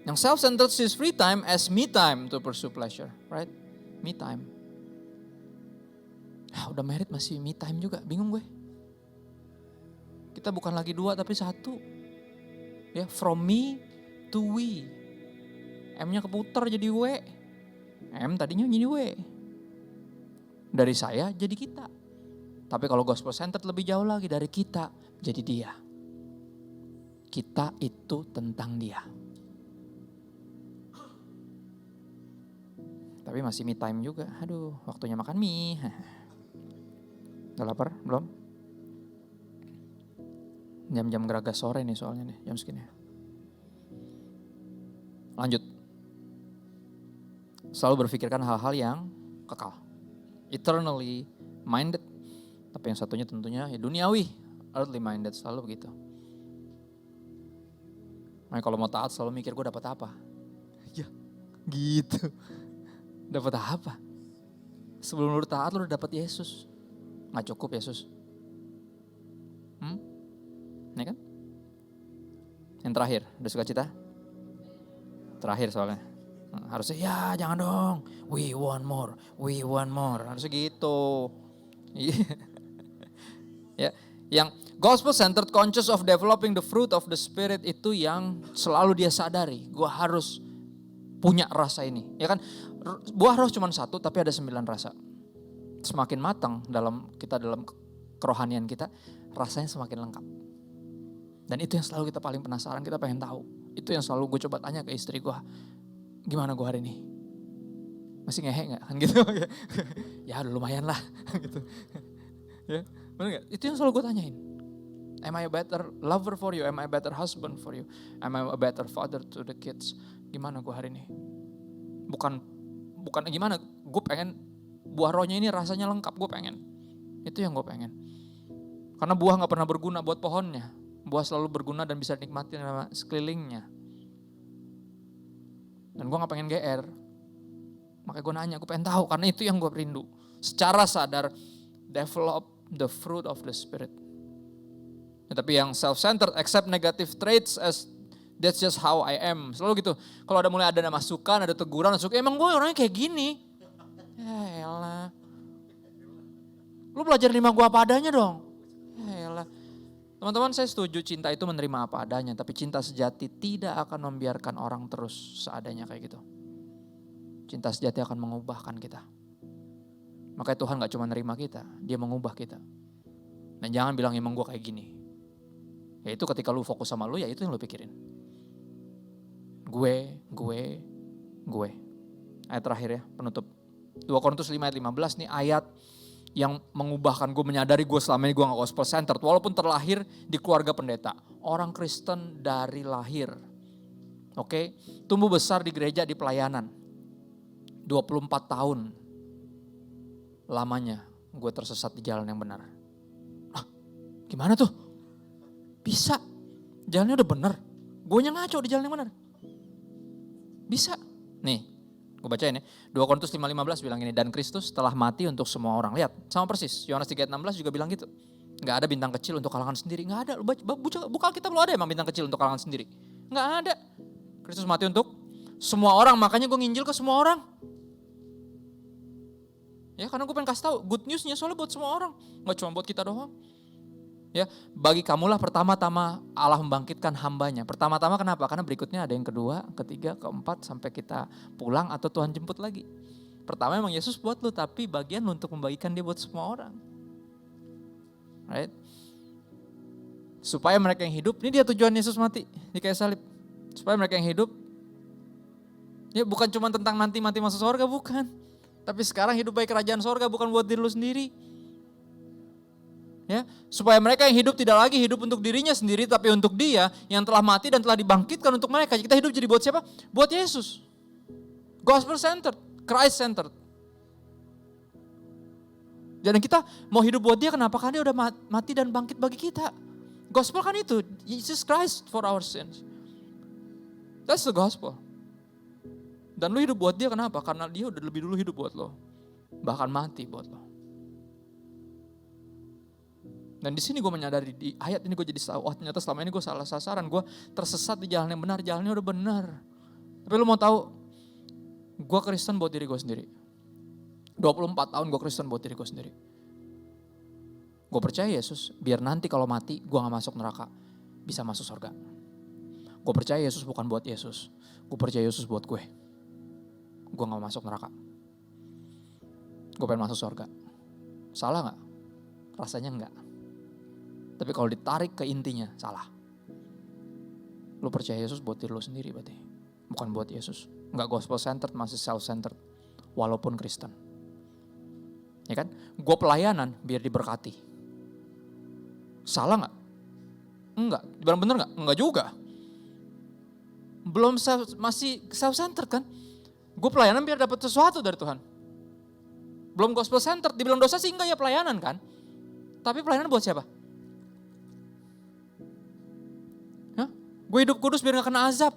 Yang self-centered sees free time as me time to pursue pleasure, right? Me time. Udah married masih me time juga, bingung gue. Kita bukan lagi dua tapi satu. Ya, from me to we. M-nya keputar jadi W. M tadinya jadi W. Dari saya jadi kita. Tapi kalau gospel centered lebih jauh lagi, dari kita jadi dia. Kita itu tentang dia. Tapi masih me time juga. Aduh, waktunya makan mie. Udah lapar? Belum? Jam-jam geragas sore nih soalnya nih, jam segini. Lanjut. Selalu berpikirkan hal-hal yang kekal. Eternally minded. Tapi yang satunya tentunya ya duniawi. Earthly minded, selalu begitu. Nah, kalau mau taat selalu mikir gue dapat apa. Ya, gitu. Dapat apa? Sebelum lu taat lu udah dapat Yesus. Gak cukup Yesus. Ini kan? Yang terakhir, udah suka cita? Terakhir soalnya. Harusnya ya jangan dong. We want more. Harusnya gitu. Ya, yang gospel centered conscious of developing the fruit of the spirit itu yang selalu dia sadari. Gue harus punya rasa ini. Ya kan? Buah roh cuma satu tapi ada 9 rasa. Semakin matang dalam kerohanian kita, rasanya semakin lengkap. Dan itu yang selalu kita paling penasaran, kita pengen tahu. Itu yang selalu gue coba tanya ke istri gue. Gimana gue hari ini? Masih ngehe gak? Kan gitu. Ya udah lumayan lah. Gitu. Ya, bener gak? Itu yang selalu gue tanyain. Am I a better lover for you? Am I a better husband for you? Am I a better father to the kids? Gimana gue hari ini? Bukan gimana, gue pengen buah rohnya ini rasanya lengkap, gue pengen. Itu yang gue pengen. Karena buah gak pernah berguna buat pohonnya. Buah selalu berguna dan bisa dinikmatin sama sekelilingnya. Dan gue gak pengen GR. Makanya gue nanya, gue pengen tahu. Karena itu yang gue rindu. Secara sadar, develop the fruit of the spirit. Ya, tapi yang self-centered, accept negative traits as that's just how I am. Selalu gitu. Kalau mulai ada masukan, ada teguran, emang gue orangnya kayak gini. Ya elah. Lu belajar lima gue apa adanya dong. Ya elah. Teman-teman, saya setuju cinta itu menerima apa adanya. Tapi cinta sejati tidak akan membiarkan orang terus seadanya kayak gitu. Cinta sejati akan mengubahkan kita. Makanya Tuhan gak cuma nerima kita, dia mengubah kita. Dan jangan bilang emang gue kayak gini. Ya itu ketika lu fokus sama lu, ya itu yang lu pikirin. Gue. Ayat terakhir ya, penutup. 2 Korintus 5 ayat 15 nih ayat yang mengubahkan gue, menyadari gue selama ini gue gak gospel centered. Walaupun terlahir di keluarga pendeta. Orang Kristen dari lahir. Oke, tumbuh besar di gereja, di pelayanan. 24 tahun lamanya gue tersesat di jalan yang benar. Gimana tuh? Bisa. Jalannya udah benar. Gue ngaco di jalan yang benar. Bisa. Nih, gue bacain ya. 2 Korintus 5:15 bilang gini, dan Kristus telah mati untuk semua orang. Lihat, sama persis. Yohanes 3:16 juga bilang gitu. Gak ada bintang kecil untuk kalangan sendiri. Gak ada. Buka Alkitab lo ada emang bintang kecil untuk kalangan sendiri. Gak ada. Kristus mati untuk semua orang. Makanya gue nginjil ke semua orang. Ya, karena gue pengen kasih tahu good newsnya soalnya buat semua orang. Gak cuma buat kita doang. Ya, bagi kamulah pertama-tama Allah membangkitkan hambanya. Pertama-tama kenapa? Karena berikutnya ada yang kedua, ketiga, keempat, sampai kita pulang atau Tuhan jemput lagi. Pertama emang Yesus buat lu, tapi bagian lu untuk membagikan dia buat semua orang. Right? Supaya mereka yang hidup, ini dia tujuan Yesus mati di kayu salib. Supaya mereka yang hidup, ya bukan cuma tentang nanti mati masuk surga, bukan. Tapi sekarang hidup baik kerajaan surga, bukan buat diri lu sendiri. Ya, supaya mereka yang hidup tidak lagi hidup untuk dirinya sendiri, tapi untuk Dia yang telah mati dan telah dibangkitkan untuk mereka. Kita hidup jadi buat siapa? Buat Yesus. Gospel centered, Christ centered. Dan kita mau hidup buat Dia, kenapa? Karena Dia udah mati dan bangkit bagi kita. Gospel kan itu, Jesus Christ for our sins. That's the gospel. Dan lu hidup buat Dia, kenapa? Karena Dia udah lebih dulu hidup buat lo. Bahkan mati buat lo. Dan di sini gue menyadari, di ayat ini gue jadi tahu, oh ternyata selama ini gue salah sasaran, gue tersesat di jalan yang benar, jalannya udah benar. Tapi lu mau tahu, gue Kristen buat diri gue sendiri. 24 tahun gue Kristen buat diri gue sendiri. Gue percaya Yesus, biar nanti kalau mati gue gak masuk neraka, bisa masuk surga. Gue percaya Yesus bukan buat Yesus, gue percaya Yesus buat gue. Gue gak masuk neraka. Gue pengen masuk surga. Salah gak? Rasanya enggak. Tapi kalau ditarik ke intinya, salah. Lu percaya Yesus buat diri lu sendiri berarti. Bukan buat Yesus. Enggak gospel centered, masih self centered. Walaupun Kristen. Ya kan? Gue pelayanan biar diberkati. Salah gak? Enggak. Dibilang bener gak? Enggak juga. Belum masih self centered kan? Gue pelayanan biar dapat sesuatu dari Tuhan. Belum gospel centered. Dibilang dosa sih enggak, ya pelayanan kan? Tapi pelayanan buat siapa? Gue hidup kudus biar gak kena azab.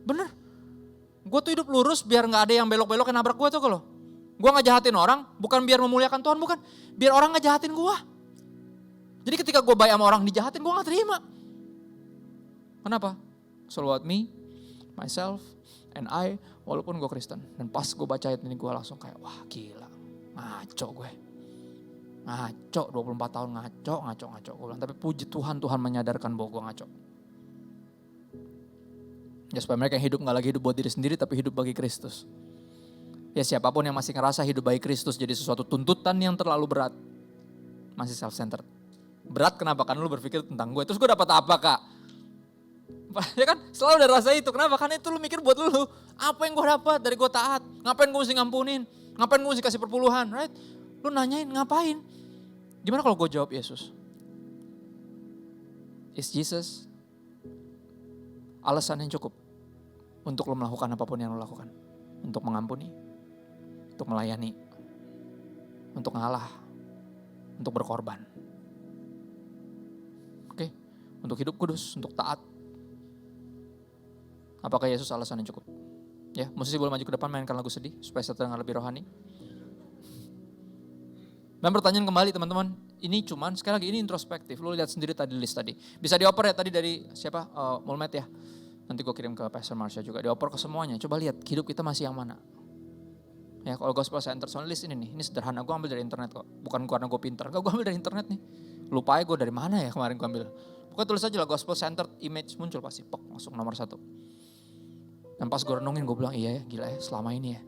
Bener. Gue tuh hidup lurus biar gak ada yang belok-belok yang nabrak gue tuh kalau. Gue gak jahatin orang, bukan biar memuliakan Tuhan, bukan. Biar orang gak jahatin gue. Jadi ketika gue baik sama orang dijahatin, gue gak terima. Kenapa? So what me, myself, and I, walaupun gue Kristen. Dan pas gue baca ayat ini gue langsung kayak, wah gila, ngaco gue. Ngaco, 24 tahun ngaco. Gue bilang, tapi puji Tuhan, Tuhan menyadarkan bahwa gue ngaco. Ya supaya mereka yang hidup gak lagi hidup buat diri sendiri, tapi hidup bagi Kristus. Ya siapapun yang masih ngerasa hidup bagi Kristus jadi sesuatu tuntutan yang terlalu berat, masih self-centered. Berat kenapa? Karena lu berpikir tentang gue, terus gue dapat apa kak? Ya kan selalu ada rasa itu, kenapa? Karena itu lu mikir buat lu, apa yang gue dapat dari gue taat? Ngapain gue mesti ngampunin? Ngapain gue mesti kasih perpuluhan? Right? Lu nanyain ngapain? Gimana kalau gue jawab Yesus? Is Jesus alasan yang cukup untuk lo melakukan apapun yang lo lakukan? Untuk mengampuni, untuk melayani, untuk ngalah, untuk berkorban. Oke, untuk hidup kudus, untuk taat. Apakah Yesus alasan yang cukup? Ya, musisi boleh maju ke depan mainkan lagu sedih supaya saya terdengar lebih rohani. Dan pertanyaan kembali teman-teman, ini cuman sekali lagi ini introspektif. Lu lihat sendiri tadi list tadi. Bisa dioper ya tadi dari siapa? Mulmet ya. Nanti gue kirim ke Pastor Marsha juga. Dioper ke semuanya. Coba lihat hidup kita masih yang mana. Ya kalau gospel center soal list ini nih. Ini sederhana. Gue ambil dari internet kok. Bukan karena gue pinter. Gue ambil dari internet nih. Lupa aja gue dari mana ya kemarin gue ambil. Pokoknya tulis aja lah gospel center image muncul pasti. Pok langsung nomor 1. Dan pas gue renungin gue bilang iya ya gila ya selama ini ya.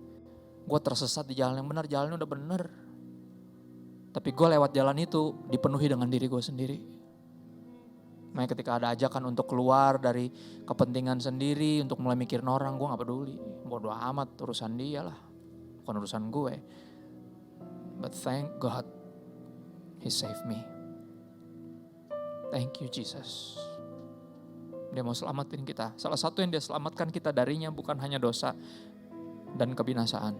Gue tersesat di jalan yang benar. Jalannya udah bener. Tapi gue lewat jalan itu dipenuhi dengan diri gue sendiri. Makanya ketika ada ajakan untuk keluar dari kepentingan sendiri, untuk mulai mikirin orang, gue gak peduli. Bodoh amat, urusan dia lah. Bukan urusan gue. But thank God, He saved me. Thank you Jesus. Dia mau selamatin kita. Salah satu yang dia selamatkan kita darinya bukan hanya dosa dan kebinasaan.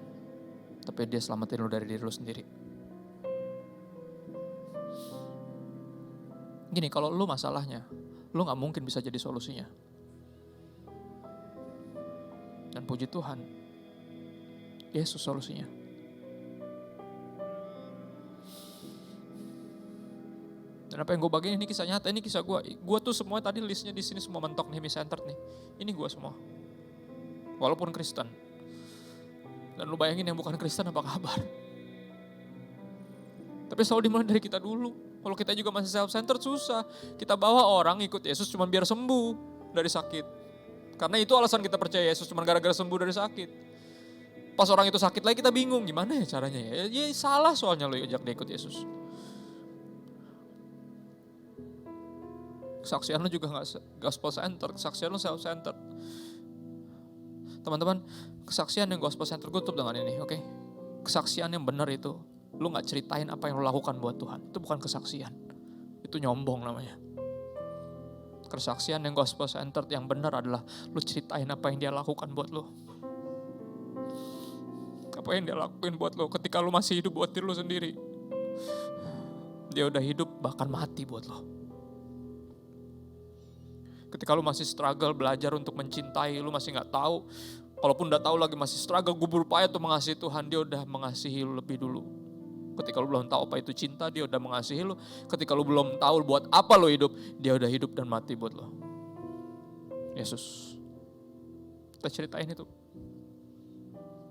Tapi dia selamatin lu dari diri lu sendiri. Gini, kalau lu masalahnya, lu gak mungkin bisa jadi solusinya. Dan puji Tuhan, Yesus solusinya. Dan apa yang gue bagiin ini kisah nyata, ini kisah gue. Gue tuh semua tadi listnya di sini semua mentok nih, centered nih. Ini gue semua. Walaupun Kristen. Dan lu bayangin yang bukan Kristen apa kabar? Tapi selalu dimulai dari kita dulu. Kalau kita juga masih self-centered susah. Kita bawa orang ikut Yesus cuma biar sembuh dari sakit. Karena itu alasan kita percaya Yesus cuma gara-gara sembuh dari sakit. Pas orang itu sakit lagi kita bingung gimana ya caranya ya. Ya salah soalnya lo ajak dia ikut Yesus. Kesaksian lo juga gak gospel-centered. Kesaksian lo self-centered. Teman-teman, kesaksian yang gospel-centered gue tutup dengan ini, oke? Kesaksian yang benar itu lu gak ceritain apa yang lu lakukan buat Tuhan. Itu bukan kesaksian. Itu nyombong namanya. Kesaksian yang gospel centered yang benar adalah lu ceritain apa yang dia lakukan buat lu. Apa yang dia lakuin buat lu ketika lu masih hidup buat diri lu sendiri. Dia udah hidup bahkan mati buat lu. Ketika lu masih struggle belajar untuk mencintai, lu masih gak tahu. Kalaupun udah tahu lagi masih struggle, gue berupaya untuk mengasihi Tuhan, dia udah mengasihi lu lebih dulu. Ketika lu belum tahu apa itu cinta, dia udah mengasihi lu. Ketika lu belum tahu buat apa lu hidup, dia udah hidup dan mati buat lu. Yesus. kita ceritain itu.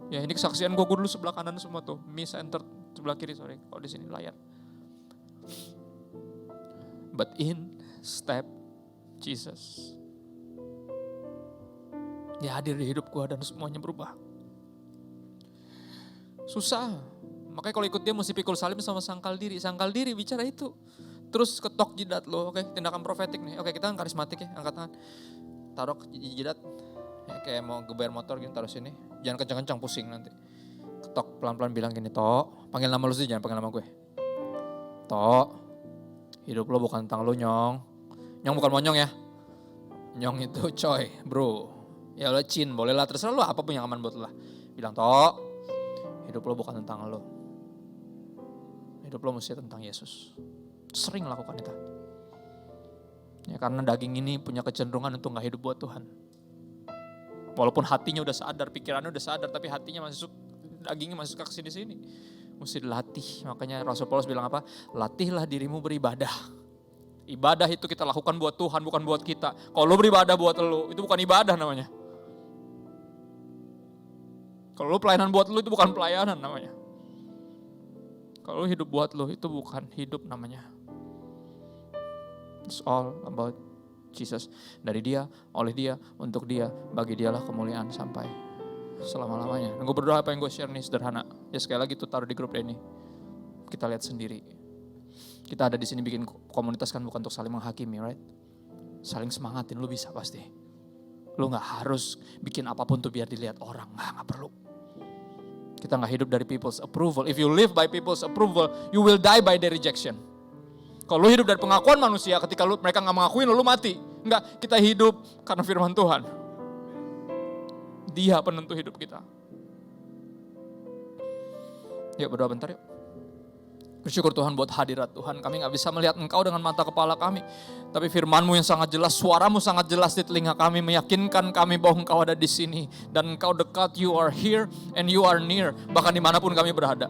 Ya ini kesaksian gue dulu sebelah kanan semua tuh, me center sebelah kiri kalau di sini layar. But in step Jesus. Dia hadir di hidup gue dan semuanya berubah. Susah. Makanya kalau ikut dia mesti pikul salib sama sangkal diri. Sangkal diri bicara itu. Terus ketok jidat lo, oke? Tindakan profetik nih. Oke, kita kan karismatik ya, angkat tangan. Taruh jidat. Ya, kayak mau geber motor gitu, taruh sini. Jangan kencang-kencang, pusing nanti. Ketok pelan-pelan bilang gini, Tok. Panggil nama lu sih, jangan panggil nama gue. Tok, hidup lo bukan tentang lo, Nyong. Nyong bukan monyong ya. Nyong itu coy, bro. Ya lo Cin, boleh lah, terserah lo apapun yang aman buat lo lah. Bilang, Tok, hidup lo bukan tentang lo. Hidup lo mesti tentang Yesus. Sering lakukan itu. Ya, karena daging ini punya kecenderungan untuk gak hidup buat Tuhan. Walaupun hatinya udah sadar, pikirannya udah sadar, tapi hatinya masih dagingnya masih suka kesini-sini. Mesti dilatih. Makanya Rasul Paulus bilang apa? Latihlah dirimu beribadah. Ibadah itu kita lakukan buat Tuhan, bukan buat kita. Kalau lo beribadah buat lo, itu bukan ibadah namanya. Kalau lo pelayanan buat lo, itu bukan pelayanan namanya. Kalau lo hidup buat lo, itu bukan hidup namanya. It's all about Jesus. Dari dia, oleh dia, untuk dia, bagi dialah kemuliaan sampai selama-lamanya. Dan gue berdoa apa yang gue share nih sederhana. Ya sekali lagi tuh taruh di grup ini. Kita lihat sendiri. Kita ada di sini bikin komunitas kan bukan untuk saling menghakimi, right? Saling semangatin, lu bisa pasti. Lu gak harus bikin apapun tuh biar dilihat orang, gak perlu. Kita gak hidup dari people's approval. If you live by people's approval, you will die by their rejection. Kalau lu hidup dari pengakuan manusia, ketika mereka gak mengakuin lu mati. Enggak, kita hidup karena firman Tuhan. Dia penentu hidup kita. Yuk berdoa bentar yuk. Bersyukur Tuhan buat hadirat Tuhan. Kami gak bisa melihat Engkau dengan mata kepala kami. Tapi firman-Mu yang sangat jelas, suara-Mu sangat jelas di telinga kami. Meyakinkan kami bahwa Engkau ada di sini. Dan Engkau dekat, you are here and you are near. Bahkan dimanapun kami berada.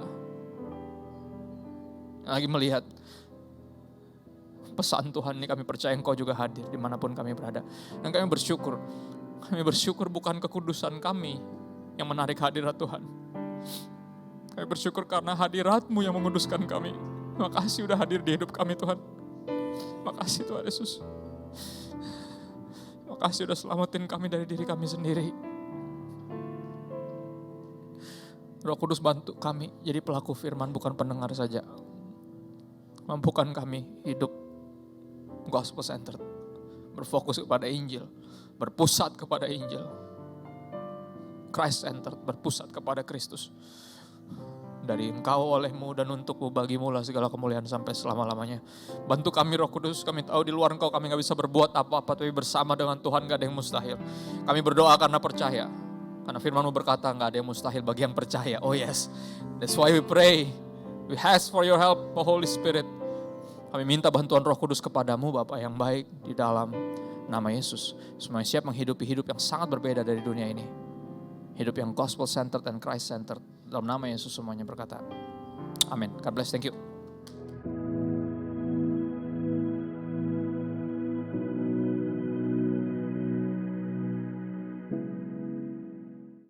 Lagi melihat pesan Tuhan ini, kami percaya Engkau juga hadir dimanapun kami berada. Dan kami bersyukur. Kami bersyukur bukan kekudusan kami yang menarik hadirat Tuhan. Kami bersyukur karena hadirat-Mu yang menguduskan kami. Makasih udah hadir di hidup kami Tuhan. Makasih Tuhan Yesus. Makasih udah selamatin kami dari diri kami sendiri. Roh Kudus bantu kami jadi pelaku firman bukan pendengar saja. Mampukan kami hidup gospel centered. Berfokus kepada Injil. Berpusat kepada Injil. Christ centered, berpusat kepada Kristus. Dari Engkau, oleh-Mu, dan untuk-Mu, bagi-Mu lah segala kemuliaan sampai selama-lamanya. Bantu kami Roh Kudus, kami tahu di luar Engkau kami gak bisa berbuat apa-apa, tapi bersama dengan Tuhan gak ada yang mustahil. Kami berdoa karena percaya. Karena firman-Mu berkata gak ada yang mustahil bagi yang percaya. Oh yes, that's why we pray. We ask for your help, oh Holy Spirit. Kami minta bantuan Roh Kudus kepadamu Bapa yang baik di dalam nama Yesus. Semuanya siap menghidupi hidup yang sangat berbeda dari dunia ini. Hidup yang gospel centered dan Christ centered. Dalam nama Yesus semuanya berkata. Amin. God bless. Thank you.